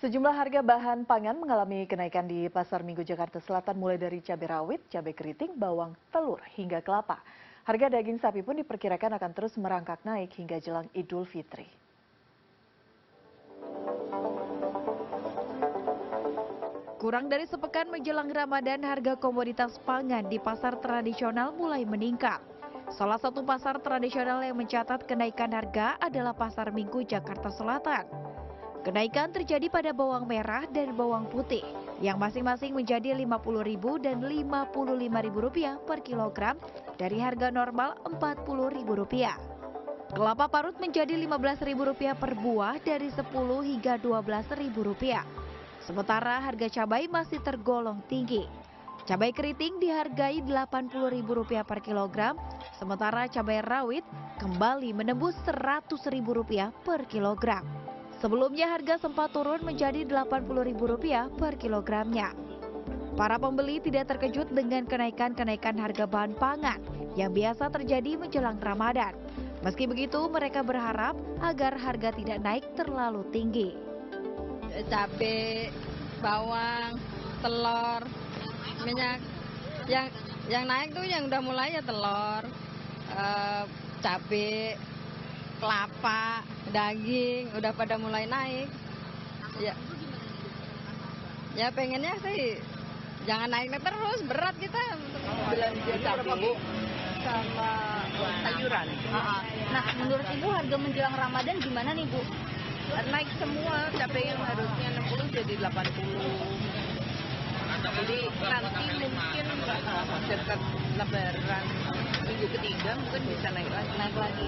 Sejumlah harga bahan pangan mengalami kenaikan di Pasar Minggu Jakarta Selatan mulai dari cabai rawit, cabai keriting, bawang, telur, hingga kelapa. Harga daging sapi pun diperkirakan akan terus merangkak naik hingga jelang Idul Fitri. Kurang dari sepekan menjelang Ramadan, harga komoditas pangan di pasar tradisional mulai meningkat. Salah satu pasar tradisional yang mencatat kenaikan harga adalah Pasar Minggu Jakarta Selatan. Kenaikan terjadi pada bawang merah dan bawang putih yang masing-masing menjadi Rp50.000 dan Rp55.000 per kilogram dari harga normal Rp40.000. Kelapa parut menjadi Rp15.000 per buah dari Rp10 hingga Rp12.000. Sementara harga cabai masih tergolong tinggi. Cabai keriting dihargai Rp80.000 per kilogram, sementara cabai rawit kembali menembus Rp100.000 per kilogram. Sebelumnya harga sempat turun menjadi Rp80.000 per kilogramnya. Para pembeli tidak terkejut dengan kenaikan harga bahan pangan yang biasa terjadi menjelang Ramadan. Meski begitu, mereka berharap agar harga tidak naik terlalu tinggi. Cabai, bawang, telur, minyak, yang naik tuh yang udah mulai ya telur, cabai, kelapa, daging udah pada mulai naik. Ya pengennya sih jangan naik terus, berat kita. Belanja cabai sama sayuran. Nah, menurut Ibu harga menjelang Ramadan gimana nih, Bu? Naik semua, cabai yang harusnya 60 jadi 80. Jadi nanti mungkin dekat Lebaran minggu ketiga mungkin bisa naik lagi.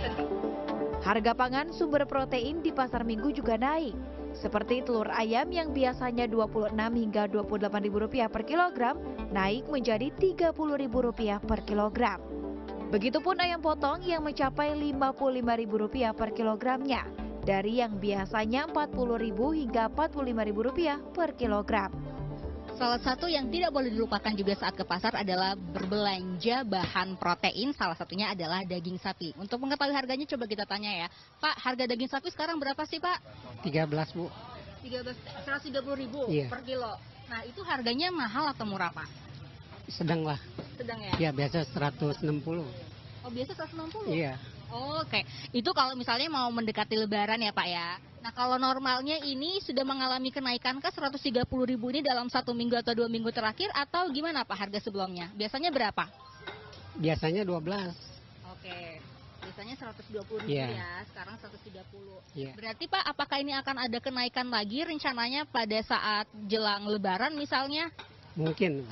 Harga pangan sumber protein di Pasar Minggu juga naik. Seperti telur ayam yang biasanya Rp26 hingga Rp28.000 per kilogram, naik menjadi Rp30.000 per kilogram. Begitupun ayam potong yang mencapai Rp55.000 per kilogramnya, dari yang biasanya Rp40.000 hingga Rp45.000 per kilogram. Salah satu yang tidak boleh dilupakan juga saat ke pasar adalah berbelanja bahan protein, salah satunya adalah daging sapi. Untuk mengetahui harganya coba kita tanya ya. Pak, harga daging sapi sekarang berapa sih, Pak? 13, Bu. 130.000 Iya. per kilo. Nah, itu harganya mahal atau murah, Pak? Sedang lah. Sedang ya? Ya, biasa 160. Oh, biasa 160? Iya. Oh, oke. Itu kalau misalnya mau mendekati Lebaran ya, Pak ya. Nah, kalau normalnya ini sudah mengalami kenaikan ke 130.000 ini dalam 1 minggu atau 2 minggu terakhir atau gimana Pak harga sebelumnya? Biasanya berapa? Biasanya 12. Oke. Biasanya 120.000 Iya. ya, sekarang 130. Iya. Berarti Pak, apakah ini akan ada kenaikan lagi rencananya pada saat jelang Lebaran misalnya? Mungkin.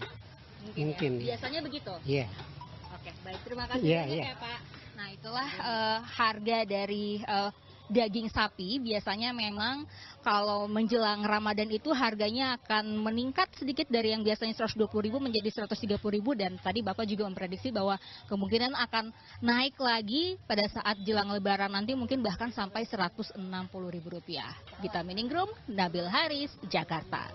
Mungkin. Ya? Biasanya begitu? Iya. Oke, baik. Terima kasih Iya, banyak iya. ya Pak. Nah, itulah harga dari daging sapi. Biasanya memang kalau menjelang Ramadan itu harganya akan meningkat sedikit dari yang biasanya 120.000 menjadi 130.000, dan tadi Bapak juga memprediksi bahwa kemungkinan akan naik lagi pada saat jelang Lebaran nanti mungkin bahkan sampai Rp160.000. Gita Miningrum, Nabil Haris, Jakarta.